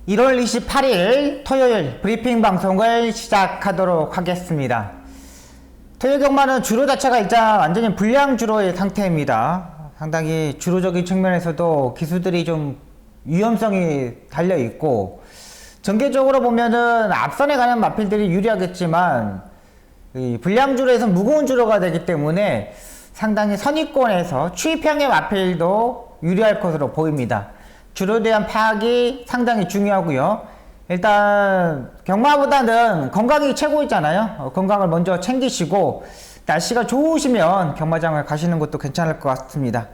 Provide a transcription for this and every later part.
1월 28일 토요일 브리핑 방송을 시작하도록 하겠습니다. 토요 경마는 주로 자체가 일단 완전히 불량 주로의 상태입니다. 상당히 주로적인 측면에서도 기수들이 좀 위험성이 달려 있고, 전개적으로 보면은 앞선에 가는 마필들이 유리하겠지만 이 불량 주로에서 무거운 주로가 되기 때문에 상당히 선입권에서 추입형의 마필도 유리할 것으로 보입니다. 주로에 대한 파악이 상당히 중요하고요. 일단 경마보다는 건강이 최고있잖아요. 건강을 먼저 챙기시고 날씨가 좋으시면 경마장을 가시는 것도 괜찮을 것 같습니다.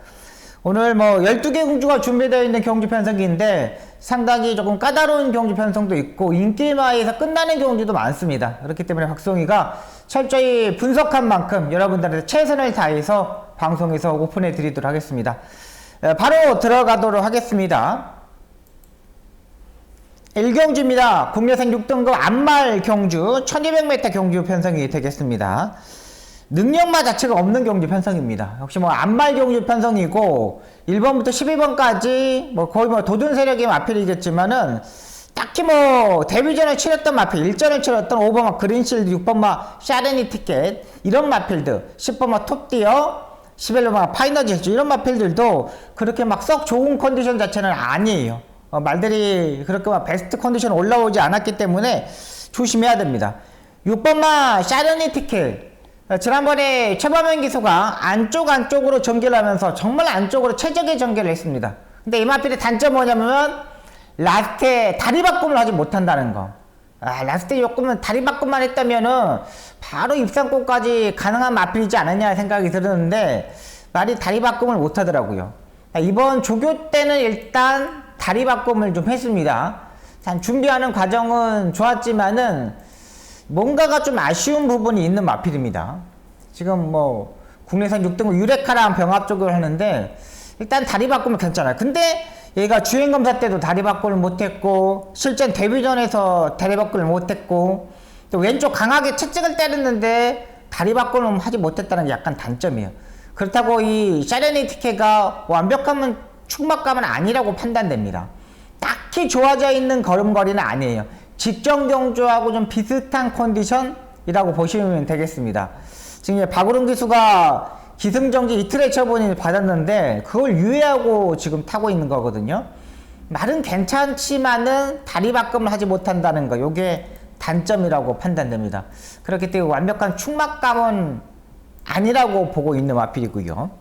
오늘 12개 경주가 준비되어 있는 경주 편성기인데 상당히 조금 까다로운 경주 편성도 있고 인기마에서 끝나는 경주도 많습니다. 그렇기 때문에 박송이가 철저히 분석한 만큼 여러분들한테 최선을 다해서 방송에서 오픈해 드리도록 하겠습니다. 바로 들어가도록 하겠습니다. 1경주입니다. 국내산 6등급 안말 경주 1200m 경주 편성이 되겠습니다. 능력마 자체가 없는 경주 편성입니다. 역시 안말 경주 편성이고 1번부터 12번까지 거의 도든 세력의 마필이겠지만은 딱히 데뷔전을 치렀던 마필, 1전을 치렀던 5번마 그린실드, 6번마 샤르니 티켓 이런 마필들, 10번마 톱디어 11번마 파이너지 이런 마필들도 그렇게 썩 좋은 컨디션 자체는 아니에요. 말들이 그렇게 베스트 컨디션 올라오지 않았기 때문에 조심해야 됩니다. 6번마 샤르니 티켓, 지난번에 최범현 기수가 안쪽으로 전개를 하면서 정말 안쪽으로 최적의 전개를 했습니다. 근데 이 마필의 단점이 뭐냐면 라스트에 다리 바꿈을 하지 못한다는 거. 라스트에 조금은 다리 바꿈만 했다면은 바로 입상권까지 가능한 마필이지 않았냐 생각이 들었는데 말이 다리 바꿈을 못 하더라고요. 이번 조교 때는 일단 다리 바꿈을 좀 했습니다. 준비하는 과정은 좋았지만은 뭔가가 좀 아쉬운 부분이 있는 마필입니다. 지금 국내산 6등급 유레카랑 병합 쪽을 하는데 일단 다리 바꾸면 괜찮아요. 근데 얘가 주행검사 때도 다리 바꾸를 못했고 실전 데뷔전에서 다리 바꾸를 못했고 또 왼쪽 강하게 채찍을 때렸는데 다리 바꾸는 하지 못했다는 게 약간 단점이에요. 그렇다고 이 샤르니티케가 완벽한 축막감은 아니라고 판단됩니다. 딱히 좋아져 있는 걸음걸이는 아니에요. 직전 경주하고 좀 비슷한 컨디션이라고 보시면 되겠습니다. 지금 박우름 기수가 기승전기 이틀의 처분을 받았는데 그걸 유예하고 지금 타고 있는 거거든요. 말은 괜찮지만은 다리 바꿈을 하지 못한다는 거, 요게 단점이라고 판단됩니다. 그렇기 때문에 완벽한 축막감은 아니라고 보고 있는 마필이고요.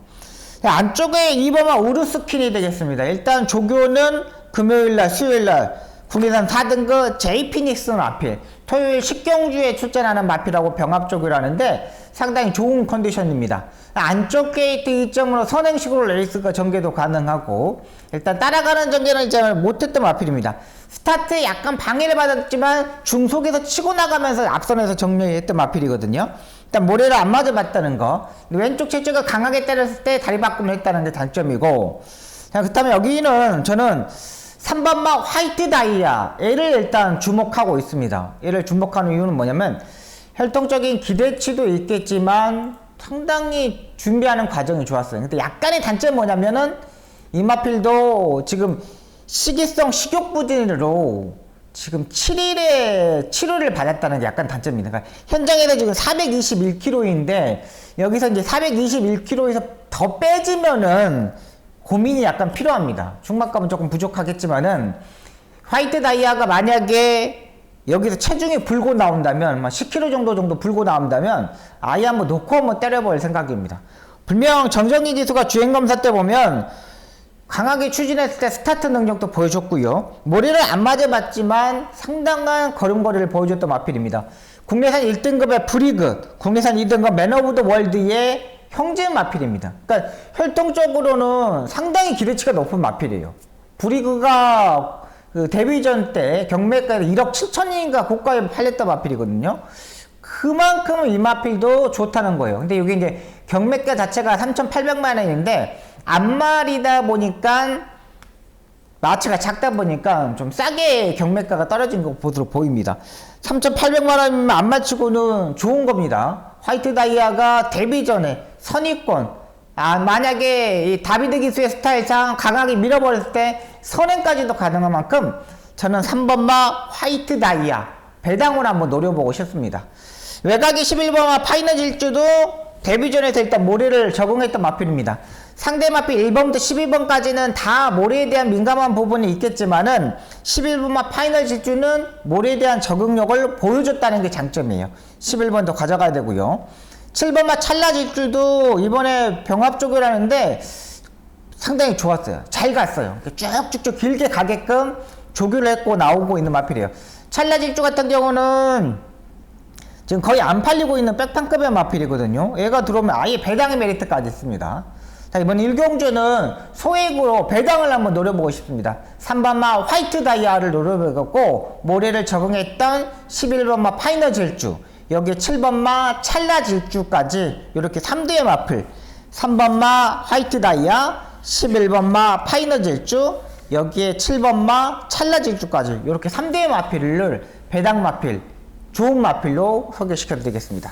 안쪽에 2번마 우르스킨이 되겠습니다. 일단 조교는 금요일날 수요일날 국내산 4등급 제이피닉스 마필, 토요일 10경주에 출전하는 마필하고 병합쪽이라는데 상당히 좋은 컨디션입니다. 안쪽 게이트 2점으로 선행식으로 레이스가 전개도 가능하고 일단 따라가는 전개는 이제 못했던 마필입니다. 스타트에 약간 방해를 받았지만 중속에서 치고 나가면서 앞선에서 정리했던 마필이거든요. 일단 모래를 안 맞아봤다는 거, 왼쪽 채찍을 강하게 때렸을 때 다리 바꿈을 했다는 게 단점이고, 자, 그렇다면 여기는 저는 3번마 화이트 다이아, 얘를 일단 주목하고 있습니다. 얘를 주목하는 이유는 뭐냐면 혈통적인 기대치도 있겠지만 상당히 준비하는 과정이 좋았어요. 근데 약간의 단점이 뭐냐면은 이 마필도 지금 식이성 식욕부진으로 지금 7일에 치료를 받았다는 게 약간 단점입니다. 그러니까 현장에서 지금 421kg인데 여기서 이제 421kg에서 더 빼지면은 고민이 약간 필요합니다. 중막감은 조금 부족하겠지만은 화이트 다이아가 만약에 여기서 체중이 불고 나온다면 10kg 정도 불고 나온다면 아예 한번 놓고 한번 때려볼 생각입니다. 분명 정정희 기수가 주행검사 때 보면 강하게 추진했을 때 스타트 능력도 보여줬고요. 머리를 안 맞아봤지만 상당한 걸음걸이를 보여줬던 마필입니다. 국내산 1등급의 브리그, 국내산 2등급 맨 오브 더 월드의 형제 마필입니다. 그러니까 혈통적으로는 상당히 기대치가 높은 마필이에요. 브리그가 그 데뷔전 때 경매가에 1억 7천인가 고가에 팔렸던 마필이거든요. 그만큼 이 마필도 좋다는 거예요. 근데 여기 이제 경매가 자체가 3,800만 원인데 안말이다 보니까 마치가 작다 보니까 좀 싸게 경매가가 떨어진 거 보입니다. 3,800만 원이면 안 맞추고는 좋은 겁니다. 화이트 다이아가 데뷔전에 선입권, 만약에 이 다비드 기수의 스타일상 강하게 밀어버렸을 때 선행까지도 가능한 만큼 저는 3번마 화이트 다이아 배당을 한번 노려보고 싶습니다. 외곽이 11번마 파이너 질주도 데뷔전에서 일단 모래를 적응했던 마필입니다. 상대 마필 1번부터 12번까지는 다 모래에 대한 민감한 부분이 있겠지만은 11번마 파이널 질주는 모래에 대한 적응력을 보여줬다는 게 장점이에요. 11번도 가져가야 되고요. 7번마 찰나 질주도 이번에 병합 조교라는데 상당히 좋았어요. 잘 갔어요. 쭉쭉쭉 길게 가게끔 조교를 했고 나오고 있는 마필이에요. 찰나 질주 같은 경우는 지금 거의 안 팔리고 있는 백판급의 마필이거든요. 얘가 들어오면 아예 배당의 메리트까지 있습니다. 자, 이번 1경주는 소액으로 배당을 한번 노려보고 싶습니다. 3번마 화이트 다이아를 노려보고 모래를 적응했던 11번마 파이너 질주, 여기에 7번마 찰나 질주까지 이렇게 3대의 마필, 3번마 화이트 다이아, 11번마 파이너 질주, 여기에 7번마 찰나 질주까지 이렇게 3대의 마필을 배당 마필, 좋은 마필로 소개시켜 드리겠습니다.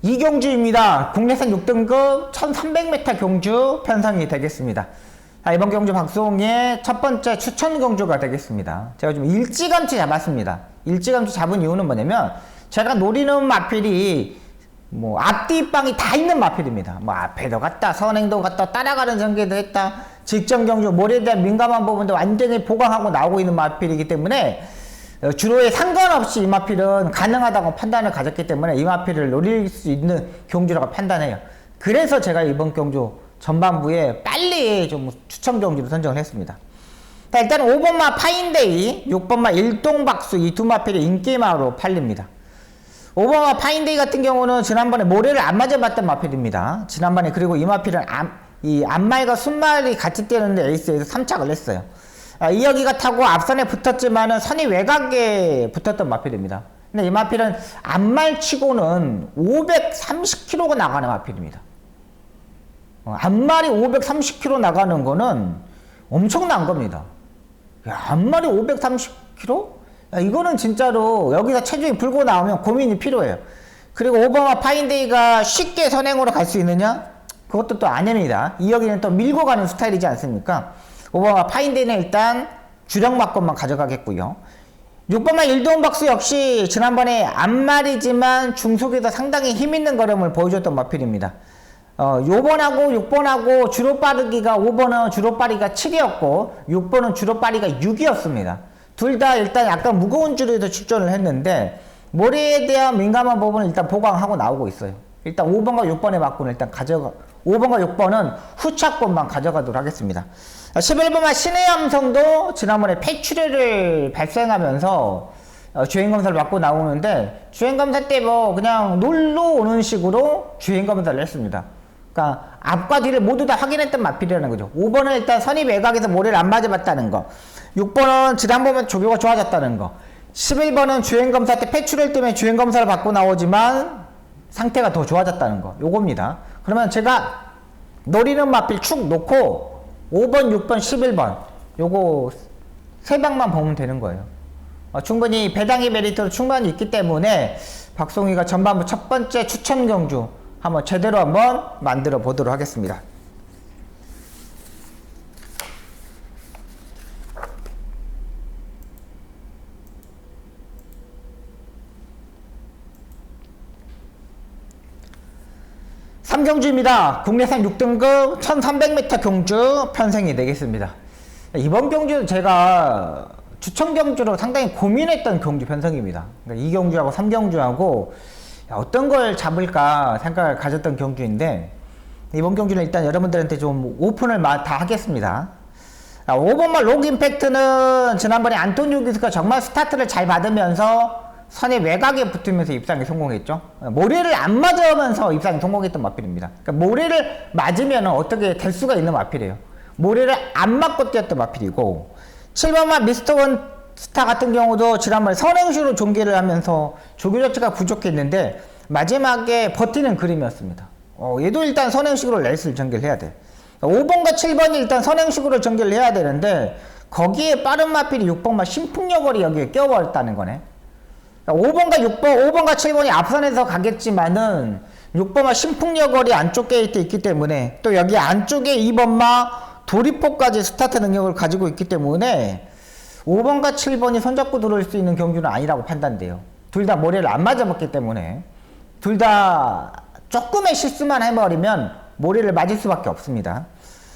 이 경주입니다. 국내산 6등급 1300m 경주 편성이 되겠습니다. 자, 이번 경주 박송의 첫 번째 추천 경주가 되겠습니다. 제가 좀 일찌감치 잡았습니다. 일찌감치 잡은 이유는 뭐냐면 제가 노리는 마필이 뭐 앞뒤 빵이 다 있는 마필입니다. 뭐 앞에도 갔다 선행도 갔다 따라가는 전개도 했다 직전 경주 모래에 대한 민감한 부분도 완전히 보강하고 나오고 있는 마필이기 때문에 주로에 상관없이 이 마필은 가능하다고 판단을 가졌기 때문에 이 마필을 노릴 수 있는 경주라고 판단해요. 그래서 제가 이번 경주 전반부에 빨리 좀 추천 경주로 선정을 했습니다. 자, 일단 5번마 파인데이, 6번마 일동박수 이 두 마필이 인기마로 팔립니다. 5번마 파인데이 같은 경우는 지난번에 모래를 안 맞아봤던 마필입니다. 지난번에 그리고 이 마필은 이 앞말과 순말이 같이 뛰는데 에이스에서 3착을 했어요. 이여기가 타고 앞선에 붙었지만은 선이 외곽에 붙었던 마필입니다. 근데 이 마필은 앞말치고는 530km가 나가는 마필입니다. 앞말이 530km 나가는 거는 엄청난 겁니다. 야, 앞말이 530km? 야, 이거는 진짜로 여기서 체중이 불고 나오면 고민이 필요해요. 그리고 5번마 파인데이가 쉽게 선행으로 갈 수 있느냐? 그것도 또 아닙니다. 이여기는 또 밀고 가는 스타일이지 않습니까? 5번마 파인데이는 일단 주력마건만 가져가겠고요. 6번마 일동박수 역시 지난번에 앞말이지만 중속에서 상당히 힘있는 걸음을 보여줬던 마필입니다. 요번하고 6번하고 주로 빠르기가 5번은 주로 빠르기가 7이었고 6번은 주로 빠르기가 6이었습니다. 둘 다 일단 약간 무거운 줄에도 출전을 했는데 모래에 대한 민감한 부분은 일단 보강하고 나오고 있어요. 일단 5번과 6번의 막군을 일단 5번과 6번은 후차권만 가져가도록 하겠습니다. 11번마 신의 함성도 지난번에 폐출혈을 발생하면서 주행검사를 받고 나오는데 주행검사 때 뭐 그냥 놀러 오는 식으로 주행검사를 했습니다. 그러니까 앞과 뒤를 모두 다 확인했던 마필이라는 거죠. 5번은 일단 선입 외곽에서 모래를 안 맞아봤다는 거, 6번은 지난번에 조교가 좋아졌다는 거, 11번은 주행검사 때 폐출혈 때문에 주행검사를 받고 나오지만 상태가 더 좋아졌다는 거, 요겁니다. 그러면 제가 노리는 마필 축 놓고 5번, 6번, 11번 요거 세 방만 보면 되는 거예요. 충분히 배당의 메리트도 충분히 있기 때문에 박송이가 전반부 첫 번째 추천 경주 한번 제대로 한번 만들어 보도록 하겠습니다. 삼경주입니다. 국내산 6등급 1300m 경주 편성이 되겠습니다. 이번 경주는 제가 추천 경주로 상당히 고민했던 경주 편성입니다. 그러니까 2경주하고 3경주하고 어떤 걸 잡을까 생각을 가졌던 경주인데 이번 경주는 일단 여러분들한테 좀 오픈을 다 하겠습니다. 5번마 록 임팩트는 지난번에 안토니오 기스가 정말 스타트를 잘 받으면서 선의 외곽에 붙으면서 입상에 성공했죠. 모래를 안 맞으면서 입상에 성공했던 마필입니다. 그러니까 모래를 맞으면 어떻게 될 수가 있는 마필이에요. 모래를 안 맞고 뛰었던 마필이고 7번마 미스터 원스타 같은 경우도 지난번에 선행수로 종계를 하면서 조교 자체가 부족했는데 마지막에 버티는 그림이었습니다. 얘도 일단 선행식으로 레이스를 전개를 해야 돼. 5번과 7번이 일단 선행식으로 전개를 해야 되는데 거기에 빠른 마필이 6번마 신풍여걸이 여기에 껴버렸다는 거네. 5번과 6번, 5번과 7번이 앞선에서 가겠지만은 6번마 신풍역 거리 안쪽 게이트 있기 때문에 또 여기 안쪽에 2번마 도리포까지 스타트 능력을 가지고 있기 때문에 5번과 7번이 손잡고 들어올 수 있는 경주는 아니라고 판단돼요. 둘 다 머리를 안 맞아봤기 때문에 둘 다 조금의 실수만 해버리면 머리를 맞을 수밖에 없습니다.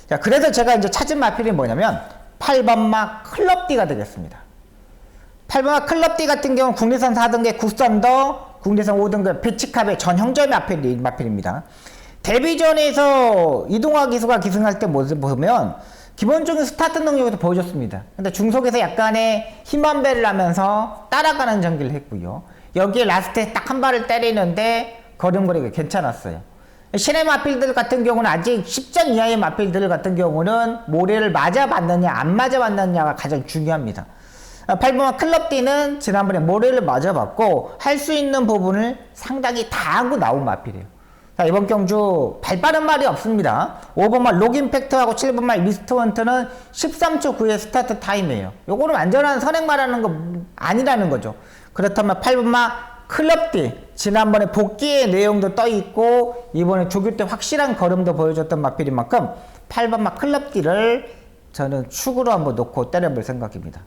자, 그래서 제가 이제 찾은 마필이 뭐냐면 8번마 클럽D가 되겠습니다. 8번마 클럽D 같은 경우는 국내선 4등급 국선더, 국내선 5등급 배치캅의 전형적인 마필입니다. 데뷔전에서 이동화 기수가 기승할 때 모습 보면 기본적인 스타트 능력에서 보여줬습니다. 근데 중속에서 약간의 힘한 배를 하면서 따라가는 전기를 했고요. 여기에 라스트에 딱 한 발을 때리는데 걸음걸이가 괜찮았어요. 신의 마필들 같은 경우는 아직 10점 이하의 마필들 같은 경우는 모래를 맞아봤느냐 안 맞아봤느냐가 가장 중요합니다. 8번마 클럽D는 지난번에 모래를 맞아봤고 할 수 있는 부분을 상당히 다 하고 나온 마필이에요. 자, 이번 경주 발빠른 말이 없습니다. 5번마 록임팩트하고 7번마 미스트원트는 13초 9의 스타트 타임이에요. 요거는 안전한 선행 말하는 거 아니라는 거죠. 그렇다면 8번마 클럽D 지난번에 복귀의 내용도 떠있고 이번에 조교 때 확실한 걸음도 보여줬던 마필인 만큼 8번마 클럽D를 저는 축으로 한번 놓고 때려볼 생각입니다.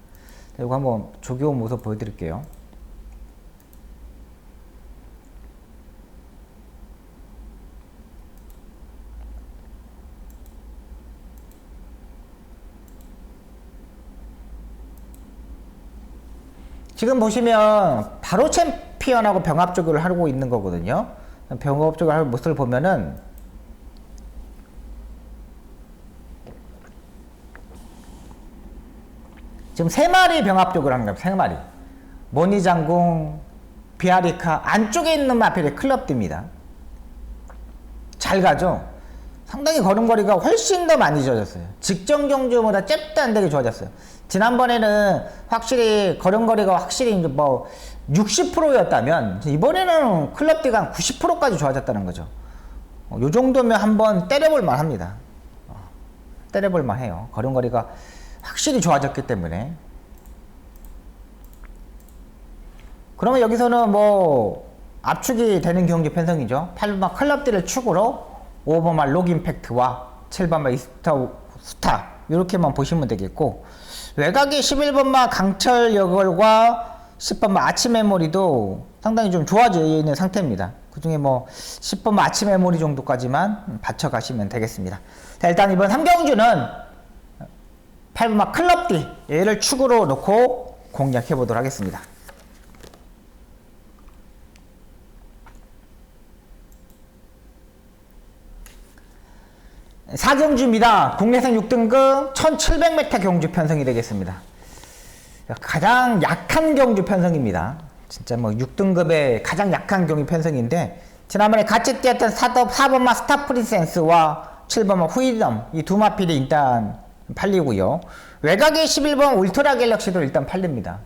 이거 한번 조교 모습 보여드릴게요. 지금 보시면 바로 챔피언하고 병합 조교를 하고 있는 거거든요. 병합 조교를 하는 모습을 보면은 지금 3마리 병합 조교를 하는 겁니다. 3마리. 모니장궁, 비아리카 안쪽에 있는 마필이 클럽D입니다. 잘 가죠? 상당히 걸음걸이가 훨씬 더 많이 좋아졌어요. 직전 경주보다 잽도 안 되게 좋아졌어요. 지난번에는 확실히 걸음걸이가 확실히 이제 뭐 60%였다면 이번에는 클럽D가 한 90%까지 좋아졌다는 거죠. 요 정도면 한번 때려볼 만 합니다. 때려볼 만 해요. 걸음걸이가 확실히 좋아졌기 때문에. 그러면 여기서는 뭐 압축이 되는 경기 편성이죠. 8번마 클럽D를 축으로 5번마 록임팩트와 7번마 스타 이렇게만 보시면 되겠고, 외곽의 11번마 강철여걸과 10번마 아치메모리도 상당히 좀 좋아져 있는 상태입니다. 그 중에 뭐 10번마 아치메모리 정도까지만 받쳐가시면 되겠습니다. 자, 일단 이번 3경주는 8번마 클럽D 얘를 축으로 놓고 공략해 보도록 하겠습니다. 4경주입니다. 국내선 6등급 1700m 경주 편성이 되겠습니다. 가장 약한 경주 편성입니다. 진짜 뭐 6등급의 가장 약한 경주 편성인데, 지난번에 같이 뛰었던 4번마 스타프리센스와 7번마 후이덤 이 두 마필이 일단 팔리고요. 외곽의 11번 울트라 갤럭시도 일단 팔립니다.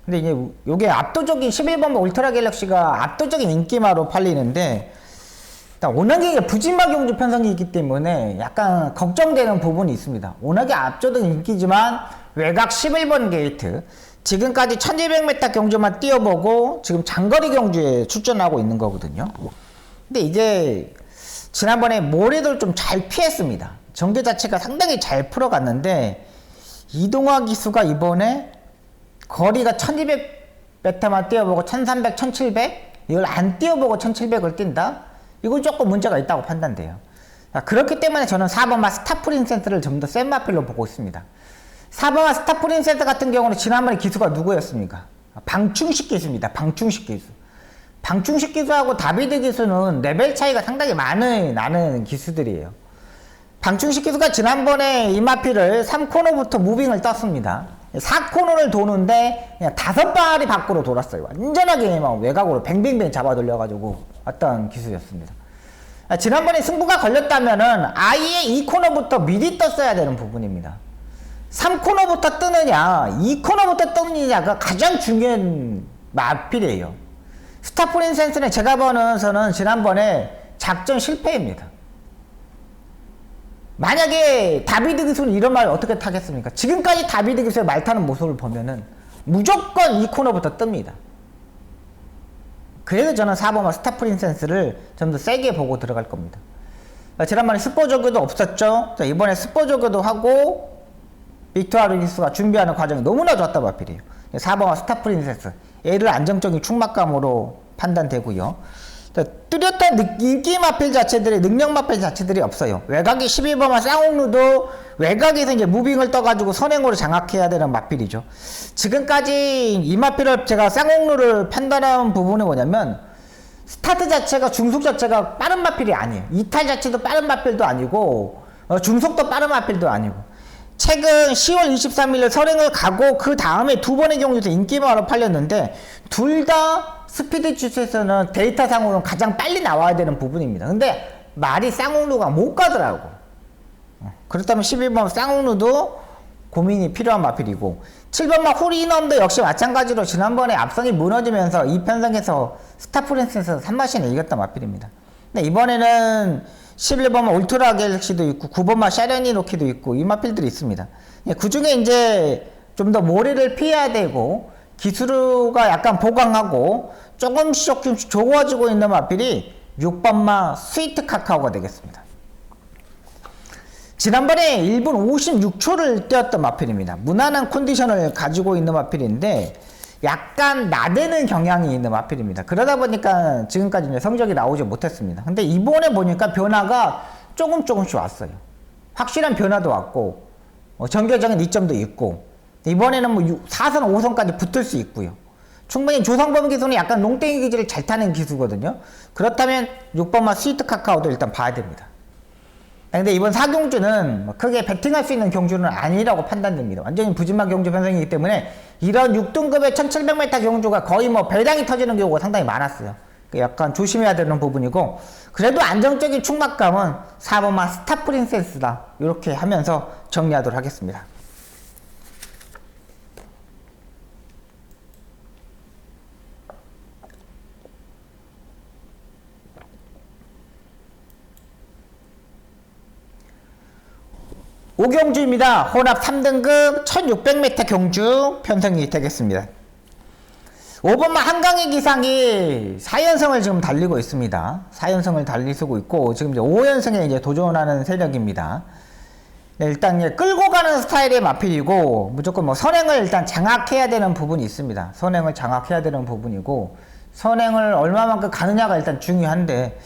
근데 이제 요게 압도적인 11번 울트라 갤럭시가 압도적인 인기마로 팔리는데, 워낙에 부진마 경주 편성이 있기 때문에 약간 걱정되는 부분이 있습니다. 워낙에 압도적인 인기지만 외곽 11번 게이트 지금까지 1200m 경주만 뛰어보고 지금 장거리 경주에 출전하고 있는 거거든요. 근데 이게 지난번에 모래를 좀 잘 피했습니다. 전개 자체가 상당히 잘 풀어갔는데 이동화 기수가 이번에 거리가 1200m만 뛰어보고 1300, 1700 이걸 안 뛰어보고 1700을 뛴다? 이건 조금 문제가 있다고 판단돼요. 그렇기 때문에 저는 4번마 스타프린센트를 좀 더 센 마필로 보고 있습니다. 4번마 스타프린센트 같은 경우는 지난번에 기수가 누구였습니까? 방충식 기수입니다. 방충식 기수. 방충식 기수하고 다비드 기수는 레벨 차이가 상당히 많이 나는 기수들이에요. 방충식 기수가 지난번에 이 마필을 3코너부터 무빙을 떴습니다. 4코너를 도는데 그냥 5발이 밖으로 돌았어요. 완전하게 막 외곽으로 뱅뱅뱅 잡아 돌려가지고 왔던 기수였습니다. 지난번에 승부가 걸렸다면은 아예 2코너부터 미리 떴어야 되는 부분입니다. 3코너부터 뜨느냐 2코너부터 뜨느냐가 가장 중요한 마필이에요. 스타프린센스는 제가 보는서는 지난번에 작전 실패입니다. 만약에 다비드 기수는 이런 말 어떻게 타겠습니까? 지금까지 다비드 기수의 말 타는 모습을 보면은 무조건 2코너부터 뜹니다. 그래서 저는 4번마 스타 프린세스를 좀 더 세게 보고 들어갈 겁니다. 지난번에 스포 조교도 없었죠. 자, 이번에 스포 조교도 하고 빅토아 루이스가 준비하는 과정이 너무나 좋았단 말이에요. 4번마 스타 프린세스 얘를 안정적인 충막감으로 판단되고요. 자, 뚜렷한 인기 마필 자체들이 능력 마필 자체들이 없어요. 외곽이 12번마 쌍옥루도 외곽에서 이제 무빙을 떠가지고 선행으로 장악해야 되는 마필이죠. 지금까지 이 마필을 제가 쌍옥루를 판단한 부분이 뭐냐면 스타트 자체가 중속 자체가 빠른 마필이 아니에요. 이탈 자체도 빠른 마필도 아니고 중속도 빠른 마필도 아니고 최근 10월 23일 선행을 가고 그 다음에 두 번의 경우에서 인기마로 팔렸는데 둘 다 스피드 주스에서는 데이터상으로는 가장 빨리 나와야 되는 부분입니다. 근데 말이 쌍옥루가 못 가더라고. 그렇다면 12번 쌍옥루도 고민이 필요한 마필이고 7번마 홀인원도 역시 마찬가지로 지난번에 앞선이 무너지면서 이 편성에서 스타프린스에서 3마신을 이겼던 마필입니다. 근데 이번에는 11번마 울트라 갤럭시도 있고 9번마 샤레니 로키도 있고 이 마필들이 있습니다. 그 중에 이제 좀 더 모래를 피해야 되고 기술가 약간 보강하고 조금씩 좋아지고 있는 마필이 6번마 스위트 카카오가 되겠습니다. 지난번에 1분 56초를 뛰었던 마필입니다. 무난한 컨디션을 가지고 있는 마필인데 약간 나대는 경향이 있는 마필입니다. 그러다 보니까 지금까지 이제 성적이 나오지 못했습니다. 근데 이번에 보니까 변화가 조금씩 왔어요. 확실한 변화도 왔고 정교적인 이점도 있고 이번에는 뭐 4선 5선까지 붙을 수 있고요. 충분히 조성범 기술은 약간 농땡이 기질을 잘 타는 기수거든요. 그렇다면 6번마 스위트 카카오도 일단 봐야 됩니다. 근데 이번 4경주는 크게 배팅할 수 있는 경주는 아니라고 판단됩니다. 완전히 부진막 경주 편성이기 때문에 이런 6등급의 1700m 경주가 거의 뭐 배당이 터지는 경우가 상당히 많았어요. 약간 조심해야 되는 부분이고 그래도 안정적인 충막감은 4번마 스타 프린세스다. 이렇게 하면서 정리하도록 하겠습니다. 오경주입니다. 혼합 3등급 1600m 경주 편성이 되겠습니다. 5번마 한강의 기상이 4연승을 지금 달리고 있습니다. 4연승을 달리고 있고 지금 이제 5연승에 이제 도전하는 세력입니다. 네, 일단 이제 끌고 가는 스타일의 마필이고 무조건 뭐 선행을 일단 장악해야 되는 부분이 있습니다. 선행을 장악해야 되는 부분이고 선행을 얼마만큼 가느냐가 일단 중요한데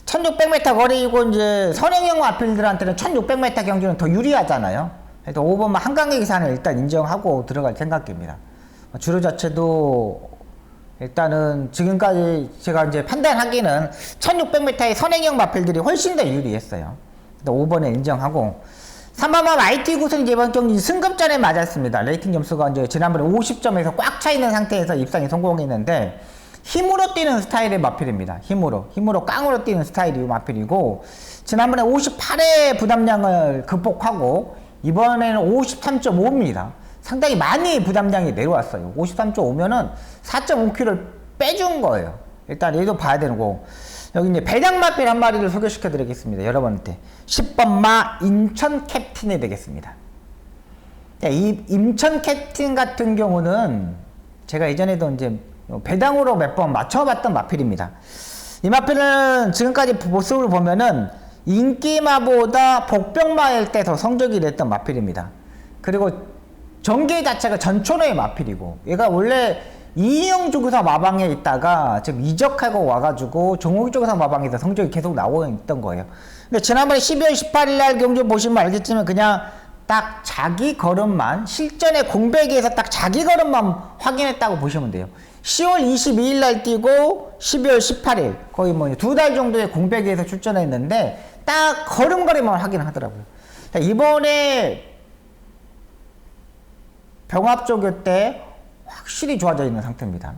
1600m 거리이고 이제 선행형 마필들한테는 1600m 경주는 더 유리하잖아요. 그래서 5번마 한강의 기사는 일단 인정하고 들어갈 생각입니다. 주로 자체도 일단은 지금까지 제가 이제 판단하기는 1600m의 선행형 마필들이 훨씬 더 유리했어요. 5번에 인정하고 3번마 IT 구슬 이번 경기 승급전에 맞았습니다. 레이팅 점수가 이제 지난번에 50점에서 꽉 차 있는 상태에서 입상에 성공했는데 힘으로 뛰는 스타일의 마필입니다. 힘으로 깡으로 뛰는 스타일이 마필이고 지난번에 58의 부담량을 극복하고 이번에는 53.5입니다. 상당히 많이 부담량이 내려왔어요. 53.5면은 4.5kg를 빼준 거예요. 일단 얘도 봐야 되는 거고 여기 이제 배당 마필 한 마리를 소개시켜 드리겠습니다. 여러분한테 10번마 인천 캡틴이 되겠습니다. 이 인천 캡틴 같은 경우는 제가 예전에도 이제 배당으로 몇 번 맞춰봤던 마필입니다. 이 마필은 지금까지 모습을 보면은 인기마보다 복병마일 때 더 성적이 냈던 마필입니다. 그리고 전개 자체가 전초노의 마필이고 얘가 원래 이인영 조교사 마방에 있다가 지금 이적하고 와가지고 정옥 조교사 마방에서 성적이 계속 나오고 있던 거예요. 근데 지난번에 12월 18일 날 경주 보시면 알겠지만 그냥 딱 자기 걸음만 실전의 공백에서 딱 자기 걸음만 확인했다고 보시면 돼요. 10월 22일 날 뛰고 12월 18일 거의 뭐 2달 정도의 공백에서 출전했는데 딱 걸음걸이만 확인하더라고요. 이번에 병합조교 때 확실히 좋아져 있는 상태입니다.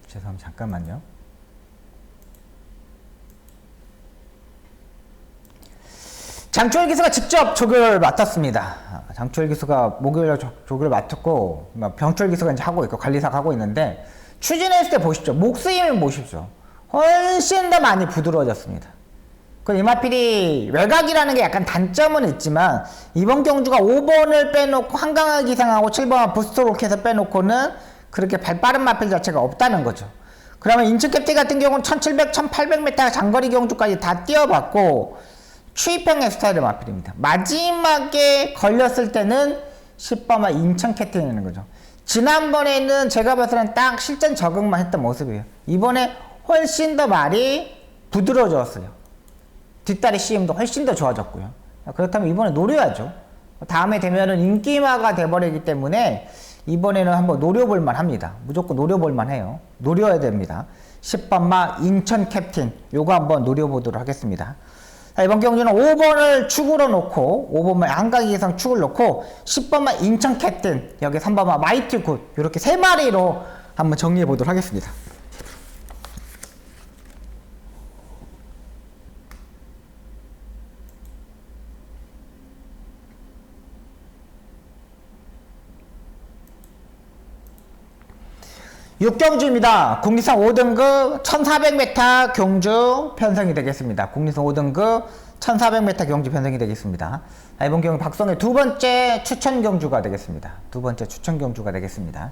죄송합니다. 잠깐만요. 장초일 기수가 직접 조교를 맡았습니다. 장초일 기수가 목요일 조교를 맡았고 병초일 기수가 이제 하고 있고 관리사가 하고 있는데 추진했을 때 보십시오. 목수임을 보십시오. 훨씬 더 많이 부드러워졌습니다. 그 이마필이 외곽이라는 게 약간 단점은 있지만 이번 경주가 5번을 빼놓고 한강을 기상하고 7번을 부스트로켓에서 빼놓고는 그렇게 발빠른 마필 자체가 없다는 거죠. 그러면 인천 캡틴 같은 경우는 1700, 1800m 장거리 경주까지 다 뛰어봤고 추이평의 스타일의 마필입니다. 마지막에 걸렸을 때는 10번만 인천 캡틴이라는 거죠. 지난번에는 제가 봐서는 딱 실전 적응만 했던 모습이에요. 이번에 훨씬 더 말이 부드러워졌어요. 뒷다리 CM도 훨씬 더 좋아졌고요. 그렇다면 이번에 노려야죠. 다음에 되면은 인기마가 돼버리기 때문에 이번에는 한번 노려볼만 합니다. 무조건 노려볼만 해요. 노려야 됩니다. 10번마 인천 캡틴 요거 한번 노려보도록 하겠습니다. 자, 이번 경주는 5번을 축으로 놓고 5번마 한강기 기상 축을 놓고 10번마 인천 캡틴 여기 3번마 마이티 굿 이렇게 세 마리로 한번 정리해 보도록 하겠습니다. 육경주입니다. 국리선 5등급 1400m 경주 편성이 되겠습니다. 국리선 5등급 1400m 경주 편성이 되겠습니다. 이번 경주 박성의 두 번째 추천 경주가 되겠습니다. 두 번째 추천 경주가 되겠습니다.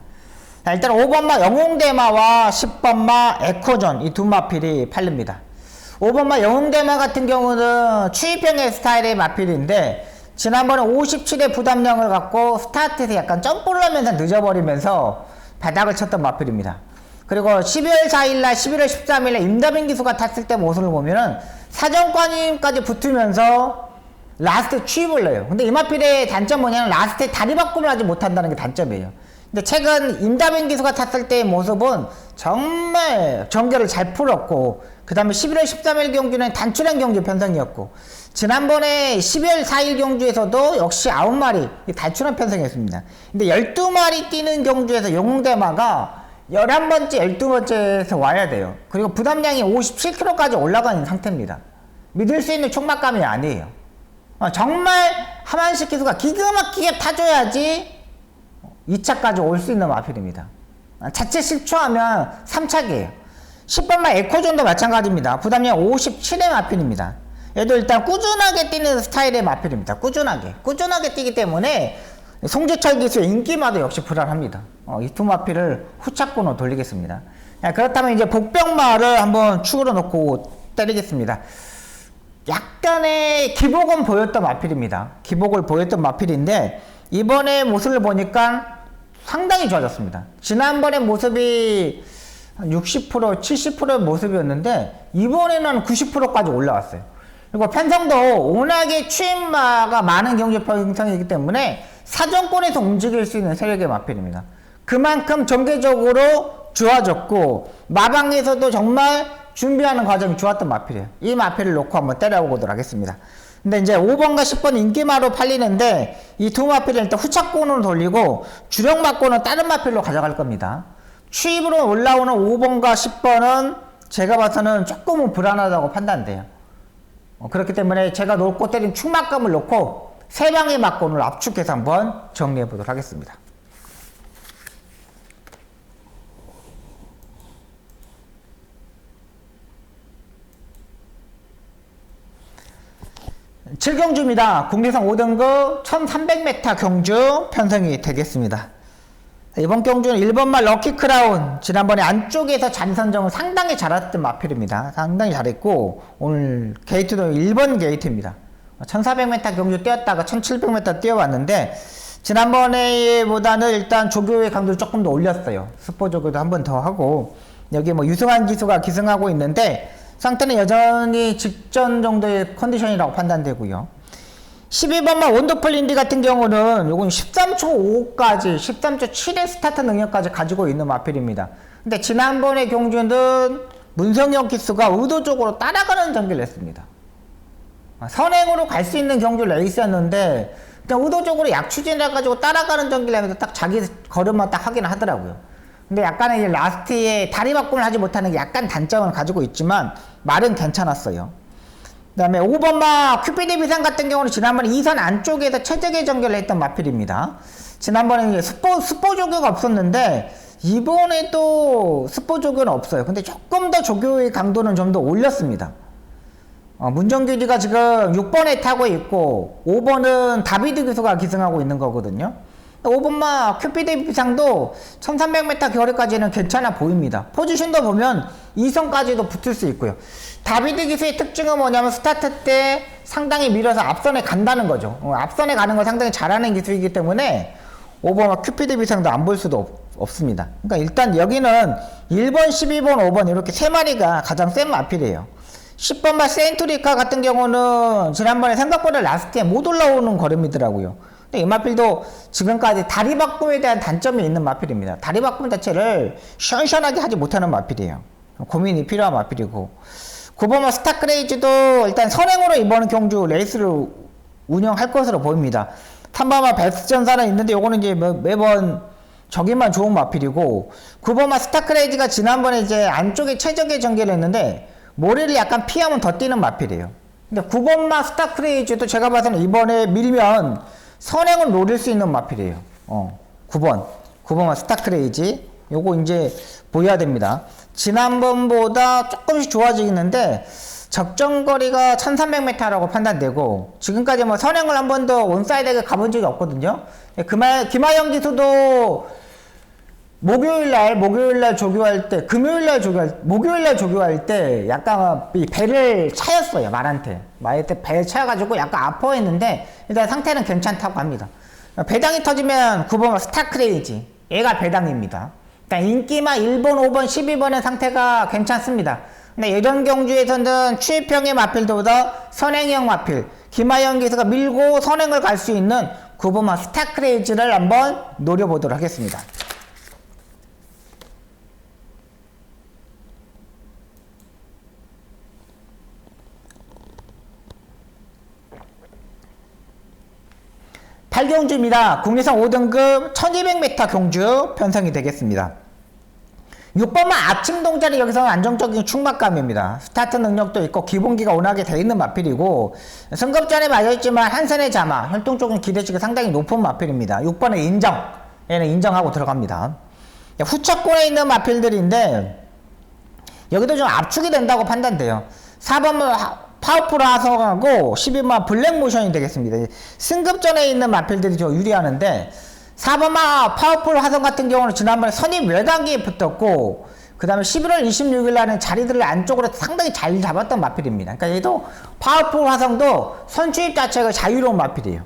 자, 일단 5번마 영웅대마와 10번마 에코존 이 두 마필이 팔립니다. 5번마 영웅대마 같은 경우는 추이평의 스타일의 마필인데 지난번에 57의 부담량을 갖고 스타트에서 약간 점프를 하면서 늦어버리면서 바닥을 쳤던 마필입니다. 그리고 12월 4일날 11월 13일날 임다빈 기수가 탔을 때 모습을 보면은 사정관님까지 붙으면서 라스트 추입을 내요. 근데 이 마필의 단점 뭐냐면 라스트에 다리 바꿈을 하지 못한다는 게 단점이에요. 근데 최근 임다빈 기수가 탔을 때의 모습은 정말 전개를 잘 풀었고 그 다음에 11월 13일 경주는 단출한 경주 편성이었고 지난번에 12월 4일 경주에서도 역시 9마리 단출한 편성이었습니다. 근데 12마리 뛰는 경주에서 영웅대마가 11번째, 12번째에서 와야 돼요. 그리고 부담량이 57kg까지 올라가는 상태입니다. 믿을 수 있는 촉막감이 아니에요. 정말 하만식 기수가 기가 막히게 타줘야지 2차까지 올 수 있는 마필입니다. 자체 실추하면 3차기예요. 10번마 에코존도 마찬가지입니다. 부담량 57의 마필입니다. 얘도 일단 꾸준하게 뛰는 스타일의 마필입니다. 꾸준하게 뛰기 때문에 송재철 기수의 인기마도 역시 불안합니다. 이 두 마필을 후착군으로 돌리겠습니다. 그렇다면 이제 복병마를 한번 축으로 놓고 때리겠습니다. 약간의 기복은 보였던 마필입니다. 기복을 보였던 마필인데 이번에 모습을 보니까 상당히 좋아졌습니다. 지난번에 모습이 한 60%, 70%의 모습이었는데 이번에는 90%까지 올라왔어요. 그리고 편성도 워낙에 추임마가 많은 경주 편성이기 때문에 사정권에서 움직일 수 있는 세력의 마필입니다. 그만큼 전개적으로 좋아졌고 마방에서도 정말 준비하는 과정이 좋았던 마필이에요. 이 마필을 놓고 한번 때려보도록 하겠습니다. 근데 이제 5번과 10번 인기마로 팔리는데 이 두 마필을 일단 후착권으로 돌리고 주력 마권은 다른 마필로 가져갈 겁니다. 추입으로 올라오는 5번과 10번은 제가 봐서는 조금은 불안하다고 판단돼요. 그렇기 때문에 제가 놓고 때린 축막감을 놓고 세 방의 막권을 압축해서 한번 정리해 보도록 하겠습니다. 칠경주입니다. 국내선 5등급 1300m 경주 편성이 되겠습니다. 이번 경주는 1번마 럭키크라운 지난번에 안쪽에서 자리 선정을 상당히 잘했던 마필입니다. 상당히 잘했고 오늘 게이트도 1번 게이트입니다. 1400m 경주 뛰었다가 1700m 뛰어왔는데 지난번에보다는 일단 조교의 강도를 조금 더 올렸어요. 스포 조교도 한 번 더 하고 여기 뭐 유승환 기수가 기승하고 있는데 상태는 여전히 직전 정도의 컨디션이라고 판단되고요. 12번마 원더풀 인디 같은 경우는 요건 13초 5까지 13초 7의 스타트 능력까지 가지고 있는 마필입니다. 근데 지난번에 경주는 문성혁 기수가 의도적으로 따라가는 전개를 했습니다. 선행으로 갈 수 있는 경주 레이스였는데 그냥 의도적으로 약추진을 해가지고 따라가는 전개를 하면서 딱 자기 걸음만 딱 하긴 하더라고요. 근데 약간의 이제 라스트에 다리 바꿈을 하지 못하는 게 약간 단점을 가지고 있지만 말은 괜찮았어요. 그 다음에 5번마 큐피드 비상 같은 경우는 지난번에 2선 안쪽에서 최적의 전개를 했던 마필입니다. 지난번에 이제 스포 조교가 없었는데 이번에도 스포 조교는 없어요. 근데 조금 더 조교의 강도는 좀 더 올렸습니다. 문정규리가 지금 6번에 타고 있고 5번은 다비드 기수가 기승하고 있는 거거든요. 5번마 큐피드 비상도 1300m 거리까지는 괜찮아 보입니다. 포지션도 보면 2선까지도 붙을 수 있고요. 다비드 기수의 특징은 뭐냐면 스타트 때 상당히 밀어서 앞선에 간다는 거죠. 앞선에 가는 걸 상당히 잘하는 기술이기 때문에 5번마 큐피드 비상도 안 볼 수도 없습니다. 그러니까 일단 여기는 1번, 12번, 5번 이렇게 세 마리가 가장 센 마필이에요. 10번마 센투리카 같은 경우는 지난번에 생각보다 라스트에 못 올라오는 걸음이더라고요. 근데 이 마필도 지금까지 다리 바꿈에 대한 단점이 있는 마필입니다. 다리 바꿈 자체를 시원시원하게 하지 못하는 마필이에요. 고민이 필요한 마필이고 9번마 스타크레이즈도 일단 선행으로 이번 경주 레이스를 운영할 것으로 보입니다. 3번마 베스트 전사는 있는데 요거는 이제 매번 저기만 좋은 마필이고 9번마 스타크레이즈가 지난번에 이제 안쪽에 최적의 전개를 했는데 모래를 약간 피하면 더 뛰는 마필이에요. 근데 9번마 스타크레이즈도 제가 봐서는 이번에 밀면 선행을 노릴 수 있는 마필이에요. 9번마 스타크레이지 요거 이제 보여야 됩니다. 지난번보다 조금씩 좋아지는데 적정거리가 1300m라고 판단되고 지금까지 뭐 선행을 한 번도 원사이드에 가본 적이 없거든요. 김하영 기수도 목요일날 조교할 때, 목요일날 조교할 때 약간 이 배를 차였어요, 말한테 배를 차여가지고 약간 아파했는데 일단 상태는 괜찮다고 합니다. 배당이 터지면 9번 스타크레이지, 얘가 배당입니다. 일단 인기마 1번, 5번, 12번의 상태가 괜찮습니다. 근데 이런 경주에서는 추입형의 마필보다 선행형 마필, 김하영 기수가 밀고 선행을 갈 수 있는 9번 스타크레이지를 한번 노려보도록 하겠습니다. 팔경주입니다. 국내선 5등급 1200m 경주 편성이 되겠습니다. 6번만 아침 동작이 여기서는 안정적인 충막감입니다. 스타트 능력도 있고 기본기가 워낙에 돼 있는 마필이고 승급전에 맞아있지만 한선의 자마, 혈통적인 기대치가 상당히 높은 마필입니다. 6번에 얘는 인정하고 들어갑니다. 후차권에 있는 마필들인데 여기도 좀 압축이 된다고 판단돼요. 4번은 파워풀 화성하고 12번 블랙모션이 되겠습니다. 승급전에 있는 마필들이 좀 유리하는데 4번마 파워풀 화성 같은 경우는 지난번에 선입 외곽에 붙었고 그 다음에 11월 26일 날은 자리들을 안쪽으로 상당히 잘 잡았던 마필입니다. 그러니까 얘도 파워풀 화성도 선추입 자체가 자유로운 마필이에요.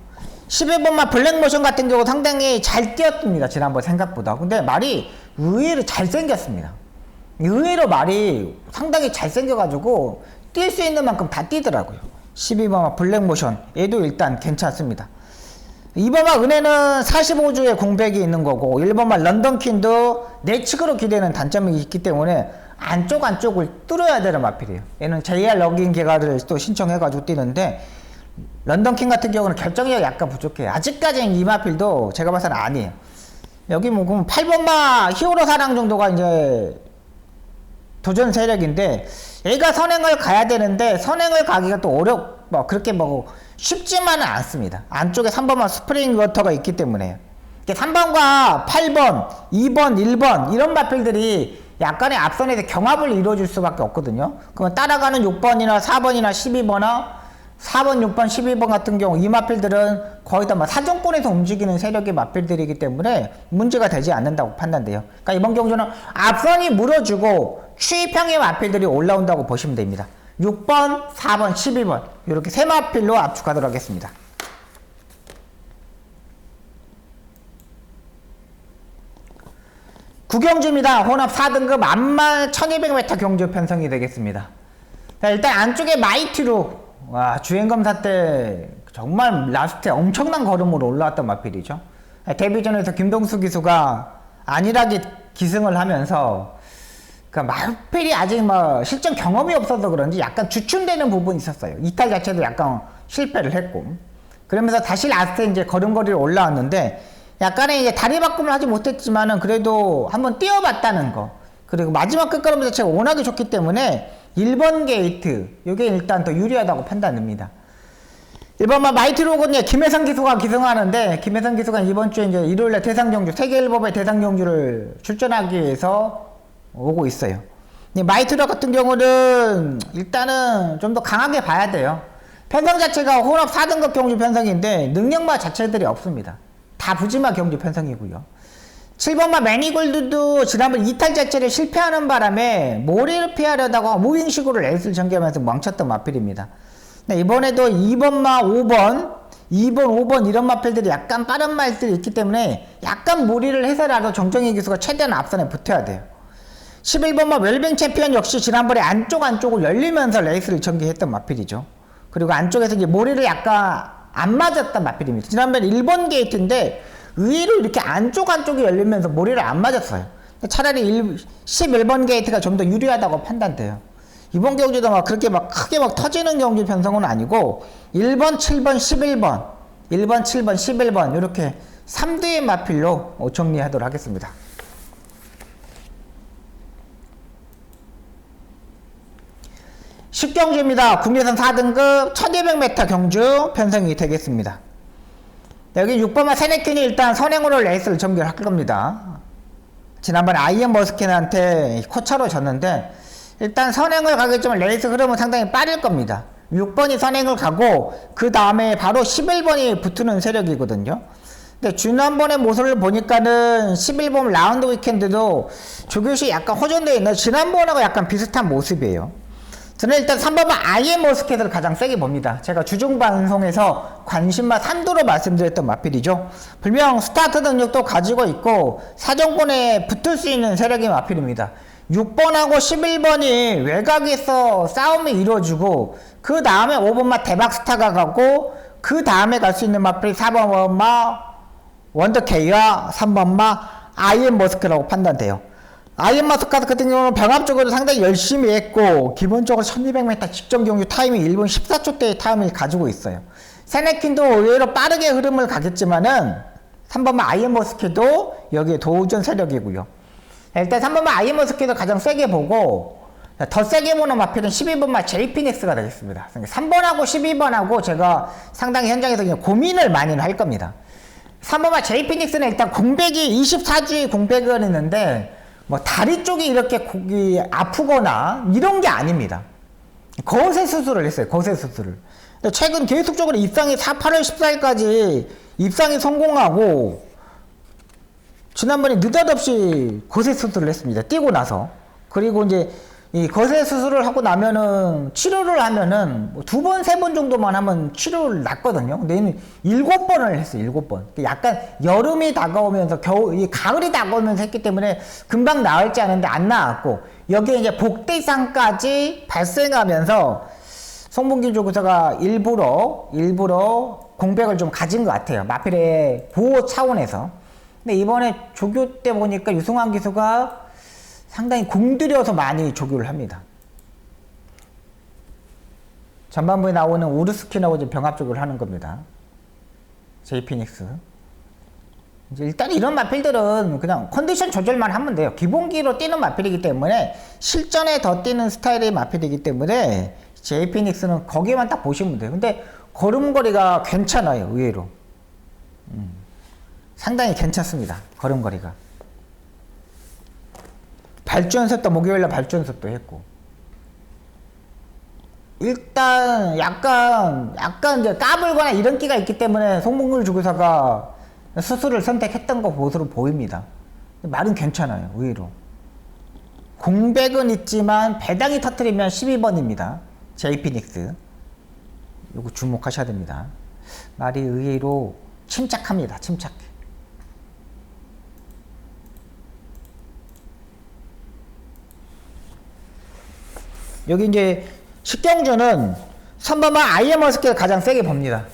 11번마 블랙모션 같은 경우 상당히 잘 뛰었습니다. 지난번 생각보다. 근데 말이 의외로 잘생겼습니다. 의외로 말이 상당히 잘생겨가지고 뛸 수 있는 만큼 다 뛰더라고요. 12번마 블랙모션 얘도 일단 괜찮습니다. 2번마 은혜는 45주의 공백이 있는 거고 1번마 런던퀸도 내측으로 기대는 단점이 있기 때문에 안쪽을 뚫어야 되는 마필이에요. 얘는 JR 러긴 개가를 또 신청해가지고 뛰는데 런던퀸 같은 경우는 결정력이 약간 부족해요. 아직까지는 이 마필도 제가 봐서는 아니에요. 여기 뭐 그럼 8번마 히어로 사랑 정도가 이제 도전 세력인데 얘가 선행을 가야 되는데 선행을 가기가 또 그렇게 쉽지만은 않습니다. 안쪽에 3번만 스프링 워터가 있기 때문에 3번과 8번, 2번, 1번 이런 마필들이 약간의 앞선에서 경합을 이루어줄 수밖에 없거든요. 그러면 따라가는 6번이나 4번이나 12번이나 4번, 6번, 12번 같은 경우 이 마필들은 거의 다 사정권에서 움직이는 세력의 마필들이기 때문에 문제가 되지 않는다고 판단돼요. 그러니까 이번 경주는 앞선이 물어주고 추입형의 마필들이 올라온다고 보시면 됩니다. 6번, 4번, 12번 이렇게 세 마필로 압축하도록 하겠습니다. 구경주입니다. 혼합 4등급 안말 1200m 경주 편성이 되겠습니다. 자, 일단 안쪽에 마이티로 주행검사 때 정말 라스트에 엄청난 걸음으로 올라왔던 마필이죠. 데뷔전에서 김동수 기수가 안일하게 기승을 하면서 마필이 아직 실전 경험이 없어서 그런지 약간 주춤되는 부분이 있었어요. 이탈 자체도 약간 실패를 했고 그러면서 다시 라스트에 이제 걸음걸이를 올라왔는데 약간의 이제 다리 바꿈을 하지 못했지만은 그래도 한번 뛰어봤다는 거 그리고 마지막 끝걸음 자체가 워낙에 좋기 때문에 1번 게이트 이게 일단 더 유리하다고 판단됩니다. 1번만 마이티로거든요. 김혜성 기수가 기승하는데 김혜성 기수가 이번 주에 이제 일요일날 대상경주 세계일법의 대상경주를 출전하기 위해서 오고 있어요. 마이트로 같은 경우는 일단은 좀 더 강하게 봐야 돼요. 편성 자체가 혼합 4등급 경주 편성인데 능력마 자체들이 없습니다. 다 부지마 경주 편성이고요. 7번마 매니골드도 지난번 이탈 자체를 실패하는 바람에 모리를 피하려다가 무빙식으로 레이스를 전개하면서 멈췄던 마필입니다. 이번에도 2번마 5번 5번 이런 마필들이 약간 빠른 말들이 있기 때문에 약간 무리를 해서라도 정정희 기수가 최대한 앞선에 붙어야 돼요. 11번마 웰빙 챔피언 역시 지난번에 안쪽을 열리면서 레이스를 전개했던 마필이죠. 그리고 안쪽에서 이제 모리를 약간 안 맞았던 마필입니다. 지난번에 1번 게이트인데 의외로 이렇게 안쪽이 열리면서 모리를 안 맞았어요. 차라리 11번 게이트가 좀 더 유리하다고 판단돼요. 이번 경주도 그렇게 크게 터지는 경주 편성은 아니고 1번, 7번, 11번 1번, 7번, 11번 이렇게 3대의 마필로 정리하도록 하겠습니다. 쉽경주입니다. 국내선 4등급 1200m 경주 편성이 되겠습니다. 여기 6번마 세네킨이 일단 선행으로 레이스를 전개할 겁니다. 지난번에 아이언 머스킨한테 코차로 졌는데 일단 선행을 가겠지만 레이스 흐름은 상당히 빠를 겁니다. 6번이 선행을 가고 그 다음에 바로 11번이 붙는 세력이거든요. 근데 지난번의 모습을 보니까는 11번 라운드 위켄드도 조교시 약간 호전되어 있는 지난번하고 약간 비슷한 모습이에요. 저는 일단 3번은 아이엠 머스켓을 가장 세게 봅니다. 제가 주중 방송에서 관심마 산도로 말씀드렸던 마필이죠. 분명 스타트 능력도 가지고 있고 사정권에 붙을 수 있는 세력의 마필입니다. 6번하고 11번이 외곽에서 싸움이 이루어지고 그 다음에 5번마 대박스타가 가고 그 다음에 갈 수 있는 마필이 4번마 원더케이와 3번마 아이엠 머스켓이라고 판단돼요. 아이엠 머스켓 같은 경우는 병합적으로 상당히 열심히 했고 기본적으로 1200m 직전 경주 타임이 1분 14초대의 타임을 가지고 있어요. 세네킨도 의외로 빠르게 흐름을 가겠지만은 3번마 아이엠 머스켓도 여기에 도전 세력이고요. 일단 3번마 아이엠 머스켓을 가장 세게 보고 더 세게 보는 마필은 12번마 제이피닉스가 되겠습니다. 3번하고 12번하고 제가 상당히 현장에서 그냥 고민을 많이 할 겁니다. 3번마 제이피닉스는 일단 공백이 24주의 공백은 있는데 다리 쪽이 이렇게 아프거나 이런 게 아닙니다. 거세 수술을 했어요. 거세 수술을. 최근 계속적으로 입상이 8월 14일까지 입상이 성공하고 지난번에 느닷없이 거세 수술을 했습니다. 뛰고 나서. 그리고 이제 이 거세 수술을 하고 나면은 치료를 하면은 2번, 3번 정도만 하면 치료를 낫거든요. 근데 얘는 7번을 했어요. 7번. 약간 여름이 다가오면서 이 가을이 다가오면서 했기 때문에 금방 나을지 않은데 안 나았고 여기에 이제 복대상까지 발생하면서 송봉길 조교사가 일부러 공백을 좀 가진 것 같아요. 마필의 보호 차원에서. 근데 이번에 조교 때 보니까 유승환 기수가 상당히 공들여서 많이 조교를 합니다. 전반부에 나오는 우르스킨하고 이제 병합 조교를 하는 겁니다. 제이피닉스. 이제 일단 이런 마필들은 그냥 컨디션 조절만 하면 돼요. 기본기로 뛰는 마필이기 때문에 실전에 더 뛰는 스타일의 마필이기 때문에 제이피닉스는 거기만 딱 보시면 돼요. 근데 걸음걸이가 괜찮아요. 의외로. 상당히 괜찮습니다. 걸음걸이가. 발주 연습도 목요일날 발주 연습도 했고 일단 약간 이제 까불거나 이런 끼가 있기 때문에 송봉길 조교사가 수술을 선택했던 것으로 보입니다. 말은 괜찮아요. 의외로 공백은 있지만 배당이 터뜨리면 12번입니다. 제이피닉스 요거 주목하셔야 됩니다. 말이 의외로 침착합니다. 침착해. 여기 이제 식경주는 3번만 아이엠 머스켓을 가장 세게 봅니다.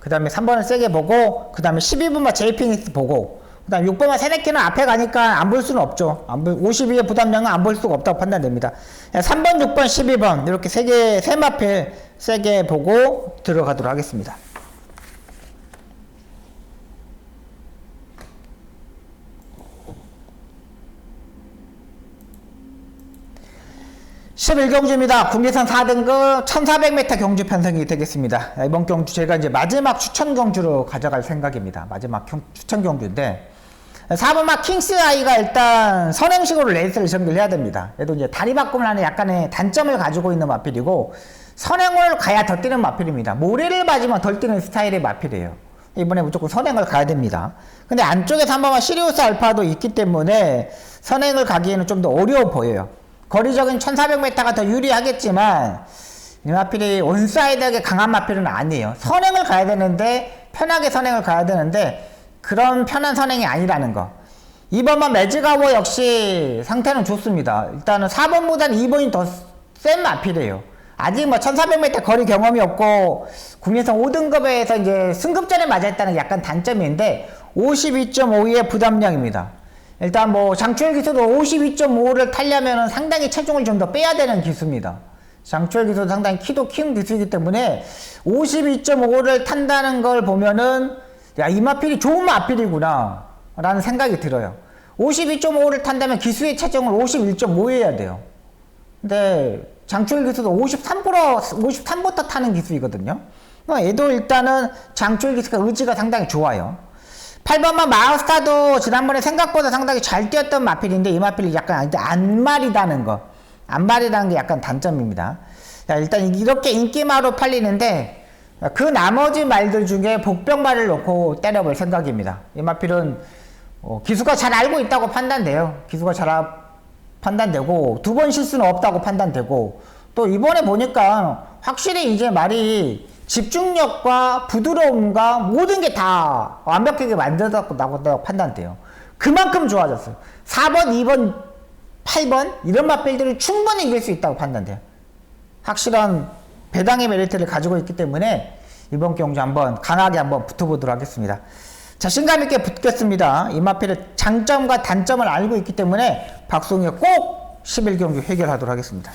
그 다음에 3번을 세게 보고 그 다음에 12번만 제이피닉스 보고 그 다음에 6번만 세네키는 앞에 가니까 안 볼 수는 없죠. 52의 부담량은 안 볼 수가 없다고 판단됩니다. 3번, 6번, 12번 이렇게 세 마필 세게 보고 들어가도록 하겠습니다. 11경주입니다. 국내선 4등급 1400m 경주 편성이 되겠습니다. 이번 경주 제가 이제 마지막 추천 경주로 가져갈 생각입니다. 마지막 추천 경주인데 4번마 킹스 아이가 일단 선행식으로 레이스를 전개해야 됩니다. 얘도 이제 다리 바꿈을 하는 약간의 단점을 가지고 있는 마필이고, 선행을 가야 더 뛰는 마필입니다. 모래를 맞으면 덜 뛰는 스타일의 마필이에요. 이번에 무조건 선행을 가야 됩니다. 근데 안쪽에 3번마 시리우스 알파도 있기 때문에 선행을 가기에는 좀 더 어려워 보여요. 거리적인 1400m가 더 유리하겠지만 이 마필이 온사이드하게 강한 마필은 아니에요. 선행을 가야 되는데, 편하게 선행을 가야 되는데 그런 편한 선행이 아니라는 거. 2번만 매직아워 역시 상태는 좋습니다. 일단은 4번보다는 2번이 더 센 마필이에요. 아직 뭐 1400m 거리 경험이 없고 국내선 5등급에서 이제 승급전에 맞아있다는 약간 단점인데 52.52의 부담량입니다. 일단 뭐 장추열 기수도 52.5를 타려면 상당히 체중을 좀 더 빼야 되는 기수입니다. 장추열 기수도 상당히 키도 큰 기수이기 때문에 52.5를 탄다는 걸 보면은 야, 이 마필이 좋은 마필이구나 라는 생각이 들어요. 52.5를 탄다면 기수의 체중을 51.5 해야 돼요. 근데 장추열 기수도 53부터 타는 기수이거든요. 얘도 일단은 장추열 기수가 의지가 상당히 좋아요. 8번만 마우스타도 지난번에 생각보다 상당히 잘 뛰었던 마필인데 이 마필이 약간 안말이라는 거. 안말이라는 게 약간 단점입니다. 자, 일단 이렇게 인기마로 팔리는데 그 나머지 말들 중에 복병말을 놓고 때려볼 생각입니다. 이 마필은 기수가 잘 알고 있다고 판단돼요. 기수가 잘 판단되고 두 번 실수는 없다고 판단되고, 또 이번에 보니까 확실히 이제 말이 집중력과 부드러움과 모든 게 다 완벽하게 만들었다고 판단돼요. 그만큼 좋아졌어요. 4번, 2번, 8번 이런 마필들이 충분히 이길 수 있다고 판단돼요. 확실한 배당의 메리트를 가지고 있기 때문에 이번 경주 한번 강하게 한번 붙어보도록 하겠습니다. 자신감 있게 붙겠습니다. 이 마필의 장점과 단점을 알고 있기 때문에 박송이가 꼭 11경주 해결하도록 하겠습니다.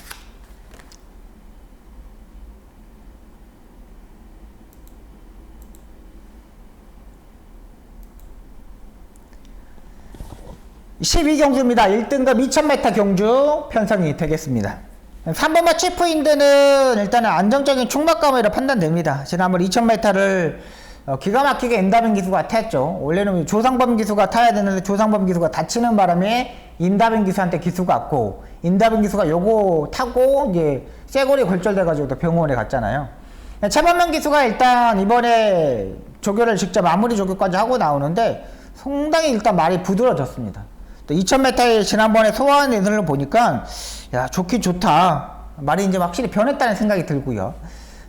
(12경주입니다) 1등급 2000m 경주 편성이 되겠습니다. 3번마 치프인드는 일단은 안정적인 총막감이라 판단됩니다. 지난번 2000m를 기가 막히게 임다빈 기수가 탔죠. 원래는 조상범 기수가 타야 되는데 조상범 기수가 다치는 바람에 임다빈 기수한테 기수가 왔고, 임다빈 기수가 요거 타고 이제 쇠골이 골절돼가지고 또 병원에 갔잖아요. 최범명 기수가 일단 이번에 조교를 직접 마무리 조교까지 하고 나오는데 상당히 일단 말이 부드러워졌습니다. 또 2000m에 지난번에 소화한 예선을 보니까 야, 좋긴 좋다. 말이 이제 확실히 변했다는 생각이 들고요.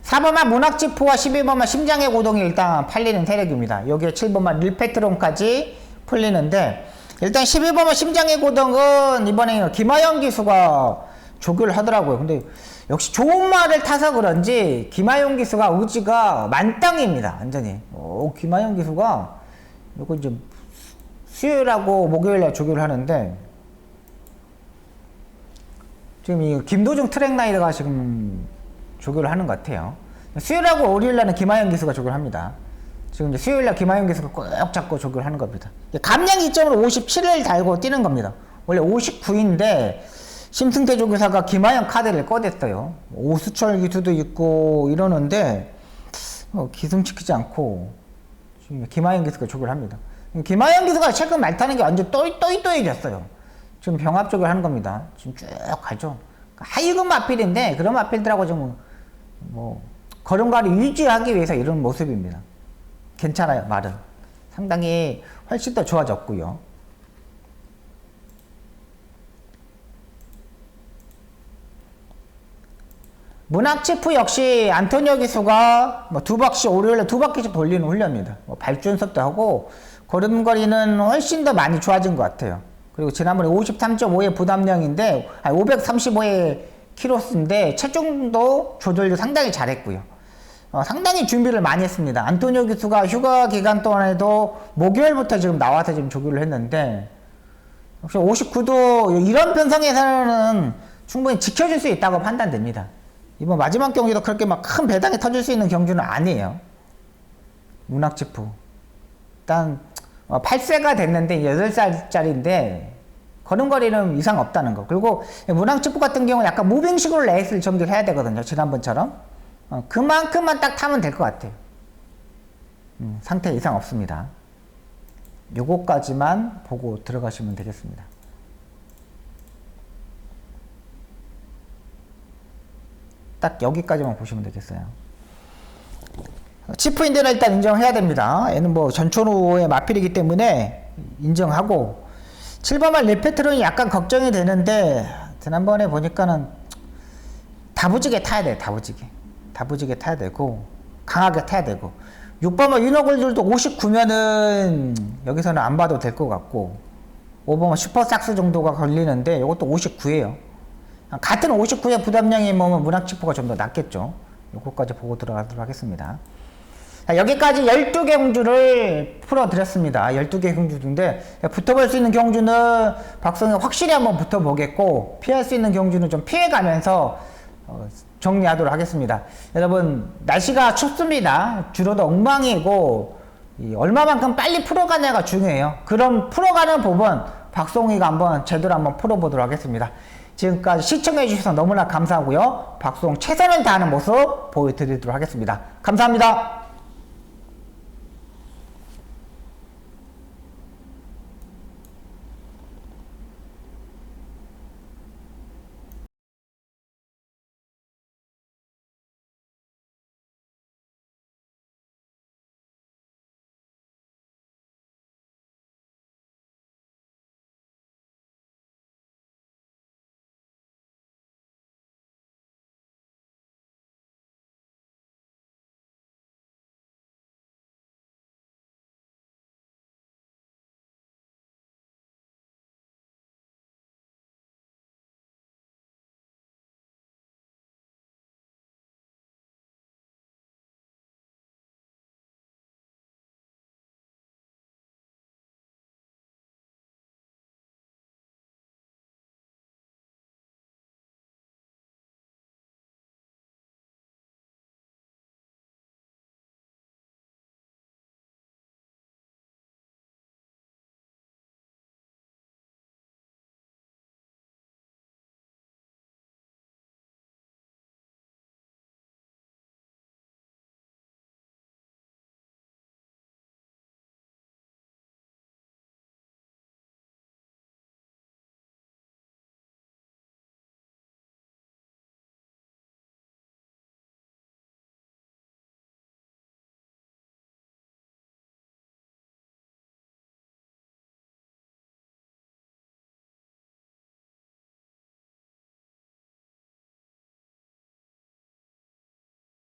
4번만 문학지포와 12번만 심장의 고동이 일단 팔리는 세력입니다. 여기에 7번만 릴페트론까지 풀리는데, 일단 12번만 심장의 고동은 이번에 김하영 기수가 조교를 하더라고요. 근데 역시 좋은 말을 타서 그런지 김하영 기수가 의지가 만땅입니다. 완전히. 김하영 기수가 이거 이제 수요일하고 목요일에 조교를 하는데, 지금 이 김도중 트랙라이더가 지금 조교를 하는 것 같아요. 수요일하고 월요일날은 김하영 기수가 조교를 합니다. 지금 이제 수요일날 김하영 기수가 꼭 잡고 조교를 하는 겁니다. 감량 2점으로 57을 달고 뛰는 겁니다. 원래 59인데 심승태 조교사가 김하영 카드를 꺼냈어요. 오수철 기수도 있고 이러는데 기승시키지 않고 지금 김하영 기수가 조교를 합니다. 김하영 기수가 최근 말 타는 게 완전 또이또이해졌어요. 지금 병합 조교를 하는 겁니다. 지금 쭉 가죠. 하이급 마필인데 그런 마필들하고 좀 뭐 걸음걸이 유지하기 위해서 이런 모습입니다. 괜찮아요. 말은 상당히 훨씬 더 좋아졌고요. 문학치프 역시 안토니오 기수가 뭐 두 바퀴 월요일에 두 바퀴씩 돌리는 훈련입니다. 발주 연습도 하고 걸음걸이는 훨씬 더 많이 좋아진 것 같아요. 그리고 지난번에 53.5의 부담량인데 535의 키로수인데 체중도 조절도 상당히 잘했고요. 상당히 준비를 많이 했습니다. 안토니오 기수가 휴가 기간 동안에도 목요일부터 지금 나와서 지금 조교를 했는데, 역시 59도 이런 편성에서는 충분히 지켜줄 수 있다고 판단됩니다. 이번 마지막 경기도 그렇게 막 큰 배당이 터질 수 있는 경주는 아니에요. 문학지프 일단 8세가 됐는데 8살짜리인데 걸음걸이는 이상 없다는 거. 그리고 문학지프 같은 경우는 약간 무빙식으로 레이스를 전개를 해야 되거든요. 지난번처럼. 그만큼만 딱 타면 될 것 같아요. 상태 이상 없습니다. 요거까지만 보고 들어가시면 되겠습니다. 딱 여기까지만 보시면 되겠어요. 치프인데는 일단 인정해야 됩니다. 얘는 뭐 전초로의 마필이기 때문에 인정하고 7번만 레페트론이 약간 걱정이 되는데 지난번에 보니까는 다부지게 타야 돼. 다부지게 타야 되고 강하게 타야 되고 6번만 유노골들도 59면은 여기서는 안 봐도 될 것 같고 5번만 슈퍼삭스 정도가 걸리는데 이것도 59예요. 같은 59의 부담량이 뭐 문학치포가 좀 더 낫겠죠. 요거까지 보고 들어가도록 하겠습니다. 자, 여기까지 12개 경주를 풀어드렸습니다. 12개 경주인데 붙어볼 수 있는 경주는 박성이 확실히 한번 붙어보겠고 피할 수 있는 경주는 좀 피해가면서 정리하도록 하겠습니다. 여러분 날씨가 춥습니다. 주로도 엉망이고 얼마만큼 빨리 풀어가냐가 중요해요. 그럼 풀어가는 법은 박송이가 한번 제대로 한번 풀어보도록 하겠습니다. 지금까지 시청해 주셔서 너무나 감사하고요. 박송 최선을 다하는 모습 보여드리도록 하겠습니다. 감사합니다.